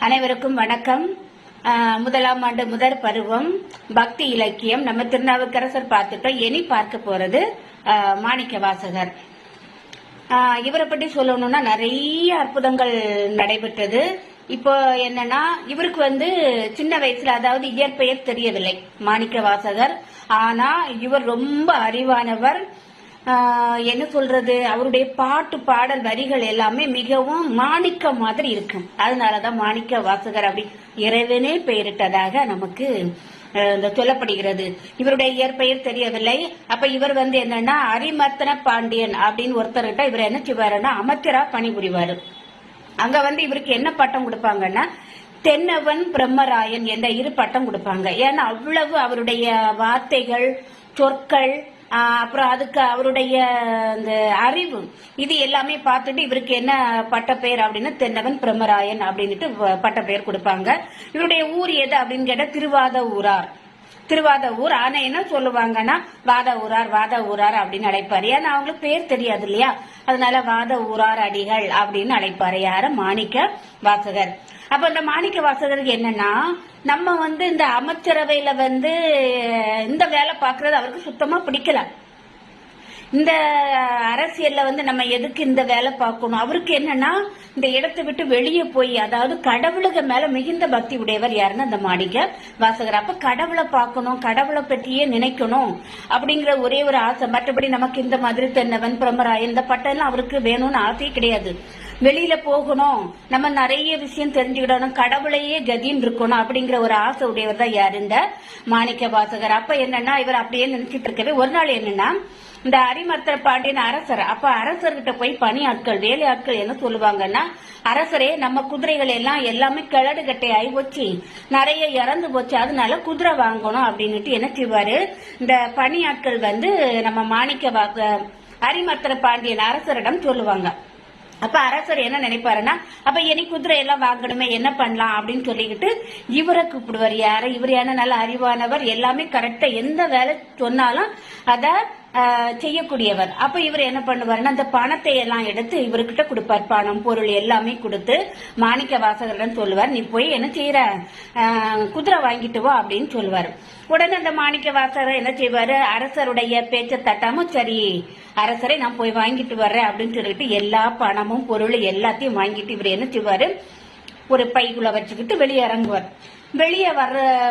அனைவருக்கும் வணக்கம். முதலாம் ஆண்டு முதற் பருவம் பக்தி இலக்கியம் நம்ம திருநாவுக்கரசர் பார்த்துட்டோம். இனி பார்க்க போறது மாணிக்க வாசகர். இவரை பற்றி சொல்லணும்னா நிறைய அற்புதங்கள் நடைபெற்றது. இப்போ என்னன்னா, இவருக்கு சின்ன வயசுல, அதாவது இயற்பெயர் தெரியவில்லை மாணிக்க வாசகர். ஆனா இவர் ரொம்ப அறிவானவர். என்ன சொல்றது, அவருடைய பாட்டு பாடல் வரிகள் எல்லாமே மிகவும் மாணிக்க மாதிரி இருக்கும். அதனாலதான் மாணிக்க வாசகர் அப்படி இறைவனே பெயரிட்டதாக நமக்கு சொல்லப்படுகிறது. இவருடைய இயற்பெயர் தெரியவில்லை. அப்ப இவர் என்னன்னா, அரிமர்த்தன பாண்டியன் அப்படின்னு ஒருத்தர்கிட்ட இவர் என்ன செய்வாருன்னா, அமைச்சரா பணிபுரிவாரு. அங்க இவருக்கு என்ன பட்டம் கொடுப்பாங்கன்னா, தென்னவன் பிரம்மராயன் என்ற 2 பட்டம் கொடுப்பாங்க. ஏன்னா அவ்வளவு அவருடைய வார்த்தைகள், சொற்கள், அப்புறம் அதுக்கு அவருடைய அந்த அறிவு, இது எல்லாமே பார்த்துட்டு இவருக்கு என்ன பட்டப்பெயர் அப்படின்னா தென்னவன் பிரம்மராயன் அப்படின்ட்டு பட்டப்பெயர் கொடுப்பாங்க. இவருடைய ஊர் எது அப்படின்னு கேட்டா திருவாத ஊர். ஆனா என்ன சொல்லுவாங்கன்னா, வாத ஊரார் அப்படின்னு அழைப்பாரு. ஏன்னா அவங்களுக்கு பேர் தெரியாது இல்லையா, அதனால வாத ஊரார் அடிகள் அப்படின்னு அழைப்பாரு. யார? மாணிக்க வாசகர். அப்ப இந்த மாணிக்க வாசகருக்கு என்னன்னா, நம்ம இந்த அமைச்சரவையில இந்த வேலை பாக்குறது அவருக்கு சுத்தமா பிடிக்கல. இந்த அரசியல்ல நம்ம எதுக்கு இந்த வேலை பார்க்கணும்? அவருக்கு என்னன்னா, இந்த இடத்தை விட்டு வெளியே போய், அதாவது கடவுளுக்கு மேல மிகுந்த பக்தி உடையவர் யாருன்னா இந்த மாணிக்க வாசகர். அப்ப கடவுளை பார்க்கணும், கடவுளை பற்றியே நினைக்கணும் அப்படிங்கிற ஒரே ஒரு ஆசை. மற்றபடி நமக்கு இந்த மாதிரி தென்னவன் பிரம்மராயன் இந்த பட்டம் எல்லாம் அவருக்கு வேணும்னு ஆசையே கிடையாது. வெளியில போகணும், நம்ம நிறைய விஷயம் தெரிஞ்சுக்கிடணும், கடவுளையே கதின்னு இருக்கணும் அப்படிங்கிற ஒரு ஆசை உடையவர் தான் யாரு? இந்த மாணிக்க வாசகர். அப்ப என்னன்னா, இவர் அப்படியே நினைச்சிட்டு இருக்கவே ஒரு நாள் என்னன்னா, இந்த அரிமர்த்தன பாண்டியன் அரசர், அப்ப அரசர்கிட்ட போய் பணி ஆட்கள், வேலை ஆட்கள் என்ன சொல்லுவாங்கன்னா, அரசரே நம்ம குதிரைகள் எல்லாமே கிழடு கட்டை ஆகி போச்சு, நிறைய இறந்து போச்சு, அதனால குதிரை வாங்கணும் அப்படின்னுட்டு என்ன செய்வாரு, இந்த பணி ஆட்கள் நம்ம மாணிக்க அரிமர்த்தன பாண்டியன் அரசரிடம் சொல்லுவாங்க. அப்ப அரசர் என்ன நினைப்பாருன்னா, அப்ப இனி குதிரை எல்லாம் வாங்கணுமே, என்ன பண்ணலாம் அப்படின்னு சொல்லிக்கிட்டு இவரை கூப்பிடுவார். யாரு? இவர் என்ன நல்ல அறிவானவர், எல்லாமே கரெக்டா எந்த வேலை சொன்னாலும் அத செய்யக்கூடியவர். அப்ப இவர் என்ன பண்ணுவாருன்னா, அந்த பணத்தை எல்லாம் எடுத்து இவர்கிட்ட கொடுப்பார். பணம் பொருள் எல்லாமே கொடுத்து மாணிக்க வாசகரிடம் சொல்லுவார், நீ போய் என்ன செய்யற, குதிரை வாங்கிட்டு வா அப்படின்னு சொல்லுவார். உடனே அந்த மாணிக்க வாசகர் என்ன செய்வாரு, அரசருடைய பேச்சை தட்டாம, சரி அரசரை நான் போய் வாங்கிட்டு வர்றேன் அப்படின்னு சொல்லிட்டு எல்லா பணமும் பொருள் எல்லாத்தையும் வாங்கிட்டு இவர் என்ன செய்வாரு, ஒரு பைக்குள்ள வச்சுக்கிட்டு வெளியே இறங்குவார். வெளியே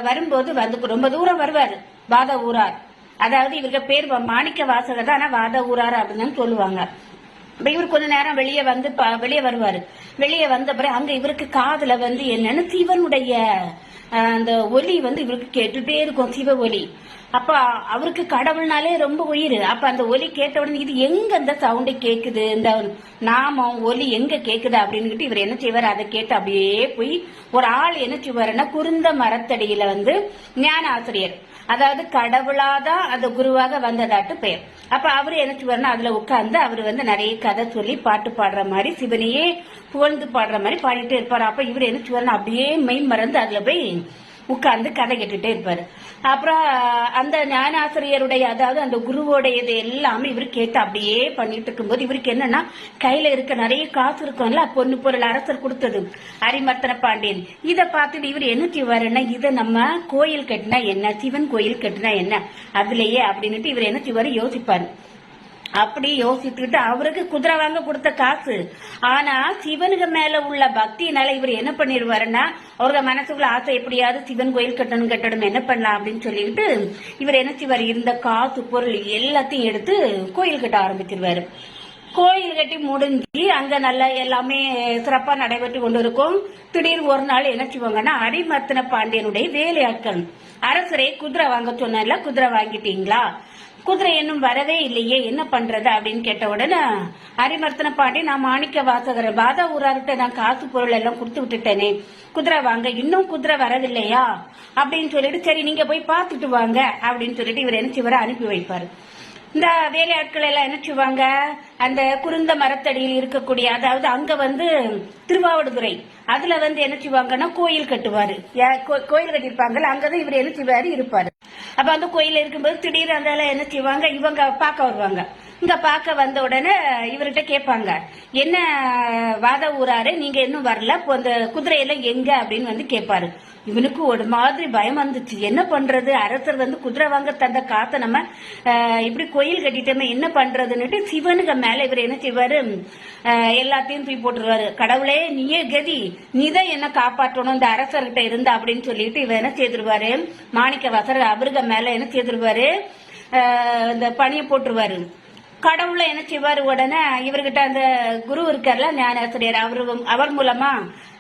வரும்போது ரொம்ப தூரம் வருவாரு. வாத ஊரார், அதாவது இவருக்கு பேர் மாணிக்க வாசகர் தான், ஆனா வாத ஊரார் அப்படின்னு சொல்லுவாங்க. இவர் கொஞ்ச நேரம் வெளியே வருவாரு. வெளியே வந்த பிறகு அங்க இவருக்கு காதுல என்னன்னு சிவனுடைய அந்த ஒலி இவருக்கு கேட்டுட்டே இருக்கும், சிவ ஒலி. அப்ப அவருக்கு கடவுள்னாலே ரொம்ப உயிர். அப்ப அந்த ஒலி கேட்ட உடனே இது எங்க அந்த சவுண்டு கேக்குது, இந்த நாமம் ஒலி எங்க கேக்குது அப்படின்னு இவர் என்ன செய்வாரு, அதை கேட்டு அப்படியே போய் ஒரு ஆள் என்ன செய்வாருன்னா, குருந்த மரத்தடியில ஞான ஆசிரியர், அதாவது கடவுளாதான் அந்த குருவாக வந்ததாட்டு பெயர். அப்ப அவரு என்ன செய்வாருன்னா, அதுல உட்கார்ந்து அவரு நிறைய கதை சொல்லி பாட்டு பாடுற மாதிரி, சிவனையே புகழ்ந்து பாடுற மாதிரி பாடிட்டே இருப்பாரு. அப்ப இவர் என்ன செய்வாருன்னா, அப்படியே மெய் மறந்து அதுல போய் உட்கார்ந்து கதை கேட்டுட்டே இருப்பாரு. அப்புறம் அந்த ஞானாசிரியருடைய, அதாவது அந்த குருவோடையது எல்லாமே இவர் கேட்டு அப்படியே பண்ணிட்டு இருக்கும்போது, இவருக்கு என்னன்னா, கையில இருக்க நிறைய காசு இருக்கும்ல, பொண்ணு பொருள் அரசர் கொடுத்தது, அரிமர்த்தன பாண்டியன். இதை பார்த்துட்டு இவர் என்ன செய்வாருன்னா, இதை நம்ம கோயில் கட்டினா என்ன, சிவன் கோயில் கட்டினா என்ன அதுலயே அப்படின்னுட்டு இவர் என்ன செய்வாரு, யோசிப்பாரு. அப்படி யோசித்துக்கிட்டு அவருக்கு குதிரை வாங்க கொடுத்த காசு, ஆனா சிவனுக்கு மேல உள்ள பக்தியினால இவர் என்ன பண்ணிடுவாருன்னா, அவரோட மனசுக்குள்ள ஆசை, எப்படியாவது சிவன் கோயில் கட்டணும் என்ன பண்ணலாம் அப்படின்னு சொல்லிக்கிட்டு இவர் என்ன செய்வாரு, இருந்த காசு பொருள் எல்லாத்தையும் எடுத்து கோயில் கட்ட ஆரம்பிச்சிருவாரு. கோயில் கட்டி முடிஞ்சு அங்க நல்லா எல்லாமே சிறப்பா நடைபெற்று கொண்டு இருக்கும். திடீர்னு ஒரு நாள் என்ன செய்வாங்கன்னா, அரிமர்த்தன பாண்டியனுடைய வேலையாட்கள், அரசரை குதிரை வாங்க சொன்னால, குதிரை வாங்கிட்டீங்களா, குதிரை இன்னும் வரவே இல்லையே, என்ன பண்றது அப்படின்னு கேட்ட உடனே அரிமர்த்தன பாண்டியன், நான் மாணிக்க வாசகர் வாத ஊரார்கிட்ட நான் காசு பொருள் எல்லாம் கொடுத்து விட்டுட்டேனே, குதிரை வாங்க இன்னும் குதிரை வரவில்லையா அப்படின்னு சொல்லிட்டு, சரி நீங்க போய் பாத்துட்டு வாங்க அப்படின்னு சொல்லிட்டு இவர் என்ன செய்வாரு, அனுப்பி வைப்பாரு. இந்த வேலையாட்கள் எல்லாம் என்ன செய்வாங்க, அந்த குருந்த மரத்தடியில் இருக்கக்கூடிய, அதாவது அங்க திருவாவடுதுறை, அதுல என்ன செய்வாங்கன்னா கோயில் கட்டுவாரு. கோயில் கட்டிருப்பாங்கல்ல, அங்கதான் இவர் என்ன செய்வாரு, இருப்பாரு. அப்ப அந்த கோயில இருக்கும்போது திடீர்னு அந்த என்ன செய்வாங்க, இவங்க பார்க்க வருவாங்க. இங்க பார்க்க வந்த உடனே இவர்கிட்ட கேட்பாங்க, என்ன வாத ஊராரு, நீங்க இன்னும் வரல, இப்போ அந்த குதிரையெல்லாம் எங்க அப்படின்னு வந்து கேட்பாரு. இவனுக்கு ஒரு மாதிரி பயம் வந்துச்சு. என்ன பண்றது, அரசர் வந்து குதிரை வாங்க தந்த காத்த நம்ம இப்படி கோயில் கட்டிட்டோமே, என்ன பண்றதுன்னுட்டு சிவனுக்கு மேல இவர் என்ன செய்வாரு, எல்லாத்தையும் தூக்கி போட்டுருவாரு. கடவுளே நீயே கதி, நீதான் என்ன காப்பாற்றணும் இந்த அரசர்கிட்ட இருந்தா அப்படின்னு சொல்லிட்டு இவர் என்ன செய்திருவாரு, மாணிக்கவாசகர் அவருக்கு மேல என்ன செய்திருவாரு, இந்த பணியை போட்டுருவாரு. கடவுளை என்ன செய்வாரு, உடனே இவர்கிட்ட அந்த குரு இருக்கார்ல ஞானாசிரியர், அவர் மூலமா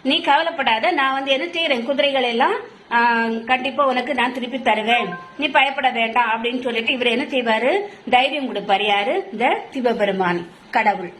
நீ கவலைப்படாத, நான் வந்து என்ன செய்யறேன், குதிரைகள் எல்லாம் கண்டிப்பா உனக்கு நான் திருப்பி தருவேன், நீ பயப்பட வேண்டாம் அப்படின்னு சொல்லிட்டு இவர் என்ன செய்வாரு, தைரியம் கொடுப்பாரு. யாரு, இந்த சிவபெருமான் கடவுள்.